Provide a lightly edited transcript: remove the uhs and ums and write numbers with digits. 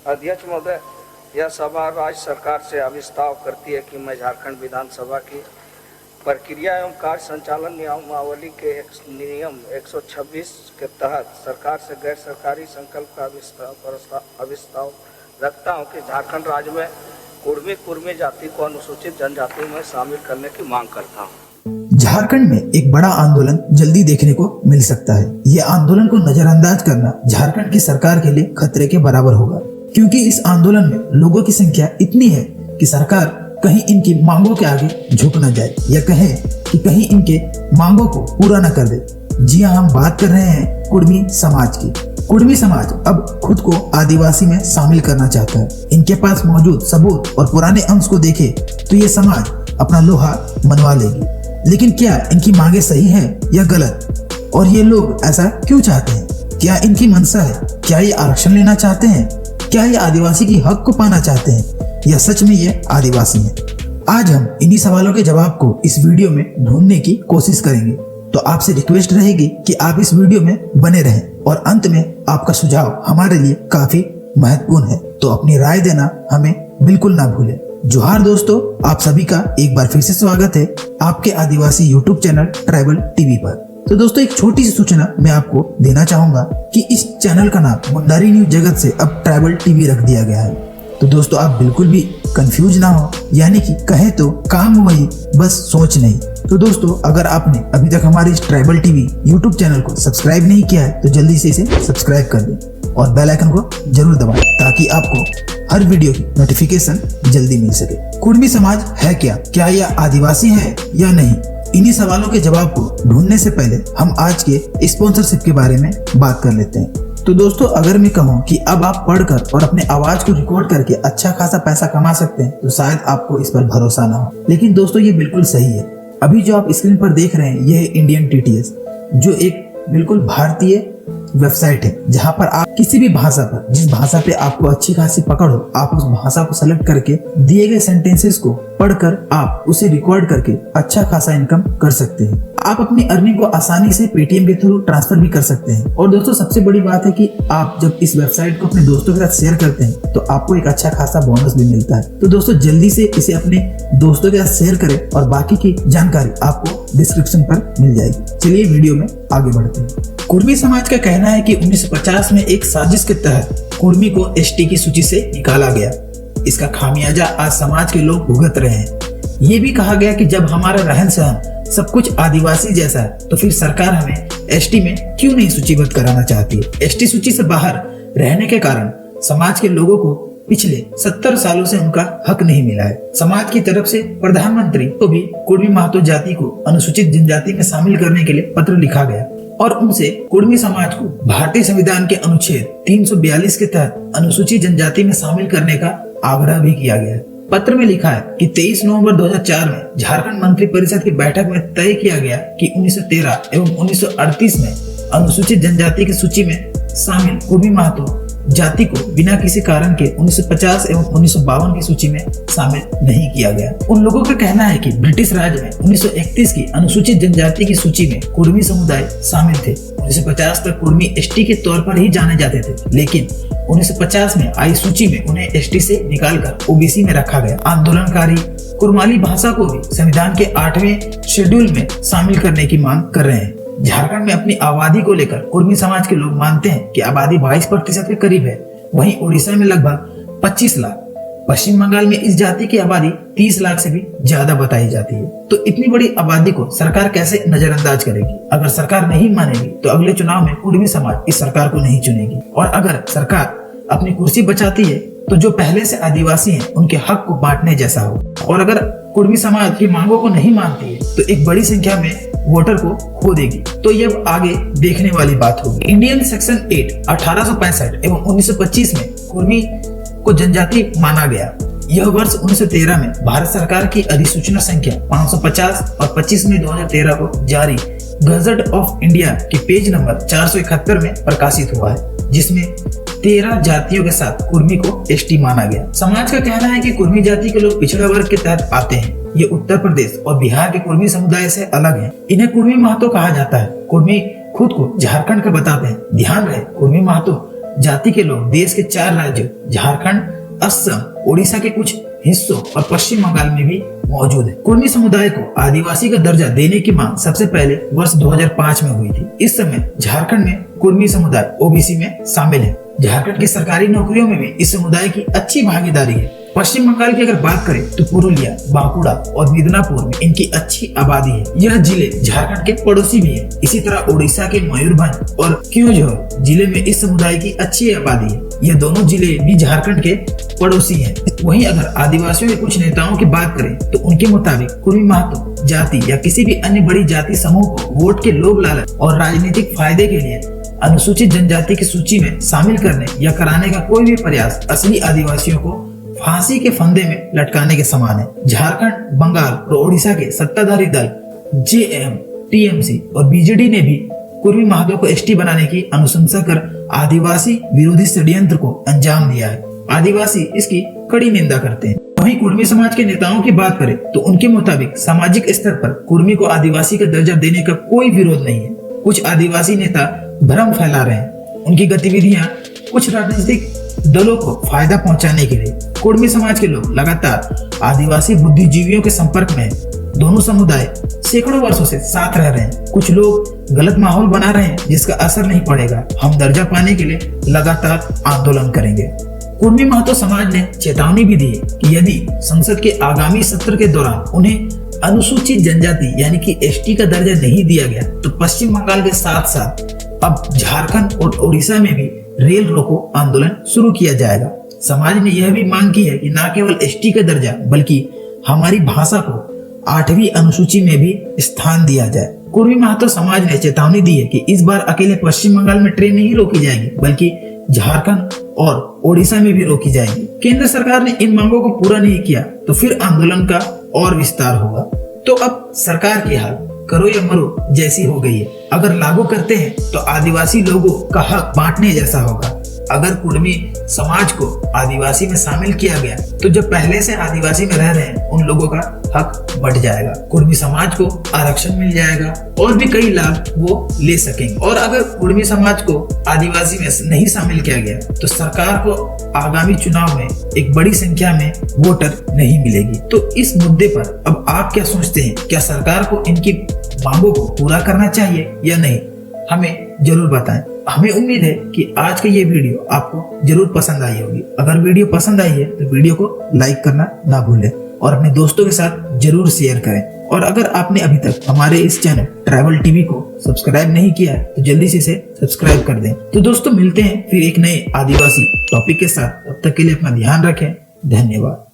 अध्यक्ष महोदय, यह सभा राज्य सरकार से अभिस्ताव करती है कि मैं झारखंड विधानसभा की प्रक्रिया एवं कार्य संचालन नियमावली के नियम 126 के तहत सरकार से गैर सरकारी संकल्प का अभिस्ताव रखता हूं कि झारखंड राज्य में कुर्मी जाति को अनुसूचित जनजाति में शामिल करने की मांग करता हूं। झारखंड में एक बड़ा आंदोलन जल्दी देखने को मिल सकता है। यह आंदोलन को नजरअंदाज करना झारखंड की सरकार के लिए खतरे के बराबर होगा, क्योंकि इस आंदोलन में लोगों की संख्या इतनी है कि सरकार कहीं इनकी मांगों के आगे झुक न जाए या कहे कि कहीं इनके मांगों को पूरा न कर दे। जी हाँ, हम बात कर रहे हैं कुर्मी समाज की। कुर्मी समाज अब खुद को आदिवासी में शामिल करना चाहता है। इनके पास मौजूद सबूत और पुराने अंश को देखे तो ये समाज अपना लोहा मनवा लेगी। लेकिन क्या इनकी मांगे सही है या गलत, और ये लोग ऐसा क्यों चाहते हैं? क्या इनकी मंशा है? क्या ये आरक्षण लेना चाहते हैं? क्या ये आदिवासी की हक को पाना चाहते हैं या सच में ये आदिवासी हैं? आज हम इन्हीं सवालों के जवाब को इस वीडियो में ढूंढने की कोशिश करेंगे। तो आपसे रिक्वेस्ट रहेगी कि आप इस वीडियो में बने रहें और अंत में आपका सुझाव हमारे लिए काफी महत्वपूर्ण है, तो अपनी राय देना हमें बिल्कुल ना भूलें। जोहार दोस्तों, आप सभी का एक बार फिर से स्वागत है आपके आदिवासी यूट्यूब चैनल ट्राइबल टीवी पर। तो दोस्तों, एक छोटी सी सूचना मैं आपको देना चाहूंगा कि इस चैनल का नाम मुंडारी न्यूज जगत से अब ट्राइबल टीवी रख दिया गया है। तो दोस्तों, आप बिल्कुल भी कंफ्यूज ना हो, यानी कि कहे तो काम वही बस सोच नहीं। तो दोस्तों, अगर आपने अभी तक हमारे इस ट्राइबल टीवी यूट्यूब चैनल को सब्सक्राइब नहीं किया है तो जल्दी से इसे सब्सक्राइब कर दें और बेल आइकन को जरूर दबाएं ताकि आपको हर वीडियो की नोटिफिकेशन जल्दी मिल सके। कुर्मी समाज है क्या यह आदिवासी है या नहीं? इन्हीं सवालों के जवाब को ढूंढने से पहले हम आज के स्पॉन्सरशिप के बारे में बात कर लेते हैं। तो दोस्तों, अगर मैं कहूँ कि अब आप पढ़कर और अपने आवाज को रिकॉर्ड करके अच्छा खासा पैसा कमा सकते हैं तो शायद आपको इस पर भरोसा ना हो, लेकिन दोस्तों ये बिल्कुल सही है। अभी जो आप स्क्रीन पर देख रहे हैं यह है इंडियन टीटीएस, जो एक बिल्कुल भारतीय वेबसाइट है जहां पर आप किसी भी भाषा पर, जिस भाषा पे आपको अच्छी खासी पकड़ हो, आप उस भाषा को सेलेक्ट करके दिए गए सेंटेंसेस को पढ़कर आप उसे रिकॉर्ड करके अच्छा खासा इनकम कर सकते हैं। आप अपनी अर्निंग को आसानी से पेटीएम के थ्रू ट्रांसफर भी कर सकते हैं। और दोस्तों, सबसे बड़ी बात है कि आप जब इस वेबसाइट को अपने दोस्तों के साथ शेयर करते हैं तो आपको एक अच्छा खासा बोनस भी मिलता है। तो दोस्तों, जल्दी से इसे अपने दोस्तों के साथ शेयर करें और बाकी की जानकारी आपको डिस्क्रिप्शन पर मिल जाएगी। चलिए वीडियो में आगे बढ़ते हैं। कुर्मी समाज का कहना है कि 1950 में एक साजिश के तहत कुर्मी को एसटी की सूची से निकाला गया। इसका खामियाजा आज समाज के लोग भुगत रहे हैं। ये भी कहा गया कि जब हमारा रहन सहन सब कुछ आदिवासी जैसा है तो फिर सरकार हमें एसटी में क्यों नहीं सूचीबद्ध कराना चाहती है। एसटी सूची से बाहर रहने के कारण समाज के लोगों को पिछले 70 सालों से उनका हक नहीं मिला है। समाज की तरफ से प्रधानमंत्री को भी कुर्मी महतो जाति को अनुसूचित जनजाति में शामिल करने के लिए पत्र लिखा गया और उनसे कुर्मी समाज को भारतीय संविधान के अनुच्छेद 342 के तहत अनुसूचित जनजाति में शामिल करने का आग्रह भी किया गया है। पत्र में लिखा है कि 23 नवंबर 2004 में झारखंड मंत्री परिषद की बैठक में तय किया गया कि 1913 एवं 1938 में अनुसूचित जनजाति की सूची में शामिल कुर्मी महतो जाति को बिना किसी कारण के 1950 एवं 1952 की सूची में शामिल नहीं किया गया। उन लोगों का कहना है कि ब्रिटिश राज में 1931 की अनुसूचित जनजाति की सूची में कुर्मी समुदाय शामिल थे। 1950 तक कुर्मी एसटी के तौर पर ही जाने जाते थे, लेकिन 1950 में आई सूची में उन्हें एसटी से निकालकर ओबीसी में रखा गया। आंदोलनकारी कुर्माली भाषा को भी संविधान के 8वें शेड्यूल में शामिल करने की मांग कर रहे हैं। झारखंड में अपनी आबादी को लेकर कुर्मी समाज के लोग मानते हैं कि आबादी 22% के करीब है। वहीं उड़ीसा में लगभग 25 लाख, पश्चिम बंगाल में इस जाति की आबादी 30 लाख से भी ज्यादा बताई जाती है। तो इतनी बड़ी आबादी को सरकार कैसे नजरअंदाज करेगी? अगर सरकार नहीं मानेगी तो अगले चुनाव में कुर्मी समाज इस सरकार को नहीं चुनेगी। और अगर सरकार अपनी कुर्सी बचाती है तो जो पहले से आदिवासी हैं उनके हक को बांटने जैसा हो। और अगर कुर्मी समाज की मांगों को नहीं मानती है तो एक बड़ी संख्या में वोटर को खो देगी। तो ये अब आगे देखने वाली बात होगी। इंडियन सेक्शन 8 1865 एवं 1925 में कुर्मी को जनजाति माना गया। यह वर्ष 1913 में भारत सरकार की अधिसूचना संख्या 550 और 25 मई 2013 को जारी गजट ऑफ इंडिया के पेज नंबर 471 में प्रकाशित हुआ है, जिसमें 13 जातियों के साथ कुर्मी को एसटी माना गया। समाज का कहना है कि कुर्मी जाति के लोग पिछड़ा वर्ग के तहत आते हैं। ये उत्तर प्रदेश और बिहार के कुर्मी समुदाय से अलग हैं। इन्हें कुर्मी महतो कहा जाता है। कुर्मी खुद को झारखंड का बताते हैं। ध्यान रहे, कुर्मी महतो जाति के लोग देश के 4 राज्यों झारखंड, असम, उड़ीसा के कुछ हिस्सों और पश्चिम बंगाल में भी मौजूद है। कुर्मी समुदाय को आदिवासी का दर्जा देने की मांग सबसे पहले वर्ष 2005 में हुई थी। इस समय झारखंड में कुर्मी समुदाय ओबीसी में शामिल है। झारखंड की सरकारी नौकरियों में भी इस समुदाय की अच्छी भागीदारी है। पश्चिम बंगाल की अगर बात करें तो पुरुलिया, बांकुड़ा और मिदनापुर में इनकी अच्छी आबादी है। यह जिले झारखंड के पड़ोसी भी है। इसी तरह उड़ीसा के मयूरभंज और क्योंझार जिले में इस समुदाय की अच्छी आबादी है। यह दोनों जिले भी झारखंड के पड़ोसी हैं। वहीं अगर आदिवासियों के कुछ नेताओं की बात करें तो उनके मुताबिक कुर्मी महतो जाति या किसी भी अन्य बड़ी जाति समूह को वोट के लोभ लालच और राजनीतिक फायदे के लिए अनुसूचित जनजाति की सूची में शामिल करने या कराने का कोई भी प्रयास असली आदिवासियों को फांसी के फंदे में लटकाने के समान है। झारखंड, बंगाल और ओडिशा के सत्ताधारी दल जेएम, टीएमसी और बीजेडी ने भी कुर्मी महतो को एसटी बनाने की अनुशंसा कर आदिवासी विरोधी षड्यंत्र को अंजाम दिया है। आदिवासी इसकी कड़ी निंदा करते हैं। वहीं कुर्मी समाज के नेताओं की बात करें तो उनके मुताबिक सामाजिक स्तर पर कुर्मी को आदिवासी का दर्जा देने का कोई विरोध नहीं है। कुछ आदिवासी नेता भ्रम फैला रहे हैं। उनकी गतिविधियां कुछ राजनीतिक दलों को फायदा पहुंचाने के लिए। कुर्मी समाज के लोग लगातार आदिवासी बुद्धिजीवियों के संपर्क में हैं। दोनों समुदाय सैकड़ों वर्षों से साथ रह रहे हैं। कुछ लोग गलत माहौल बना रहे हैं जिसका असर नहीं पड़ेगा। हम दर्जा पाने के लिए लगातार आंदोलन करेंगे। कुर्मी महतो समाज ने चेतावनी भी दी है कि यदि संसद के आगामी सत्र के दौरान उन्हें अनुसूचित जनजाति यानी कि एसटी का दर्जा नहीं दिया गया तो पश्चिम बंगाल के साथ साथ अब झारखंड और उड़ीसा में भी रेल रोको आंदोलन शुरू किया जाएगा। समाज ने यह भी मांग की है कि न केवल एसटी का दर्जा बल्कि हमारी भाषा को 8वीं अनुसूची में भी स्थान दिया जाए। कुर्मी महतो समाज ने चेतावनी दी है कि इस बार अकेले पश्चिम बंगाल में ट्रेन नहीं रोकी जाएगी बल्कि झारखंड और ओडिशा में भी रोकी जाएगी। केंद्र सरकार ने इन मांगों को पूरा नहीं किया तो फिर आंदोलन का और विस्तार होगा। तो अब सरकार की हाल करो या मरो जैसी हो गई है। अगर लागू करते हैं तो आदिवासी लोगों का हक बांटने जैसा होगा। अगर कुर्मी समाज को आदिवासी में शामिल किया गया तो जो पहले से आदिवासी में रह रहे हैं उन लोगों का हक बढ़ जाएगा। कुर्मी समाज को आरक्षण मिल जाएगा और भी कई लाभ वो ले सकेंगे। और अगर कुर्मी समाज को आदिवासी में नहीं शामिल किया गया तो सरकार को आगामी चुनाव में एक बड़ी संख्या में वोटर नहीं मिलेगी। तो इस मुद्दे पर अब आप क्या सोचते हैं? क्या सरकार को इनकी मांगों को पूरा करना चाहिए या नहीं? हमें जरूर बताएं। हमें उम्मीद है कि आज का ये वीडियो आपको जरूर पसंद आई होगी। अगर वीडियो पसंद आई है तो वीडियो को लाइक करना ना भूलें और अपने दोस्तों के साथ जरूर शेयर करें। और अगर आपने अभी तक हमारे इस चैनल ट्रैवल टीवी को सब्सक्राइब नहीं किया है तो जल्दी से इसे सब्सक्राइब कर दें। तो दोस्तों मिलते हैं फिर एक नए आदिवासी टॉपिक के साथ। तब तक के लिए अपना ध्यान रखें। धन्यवाद।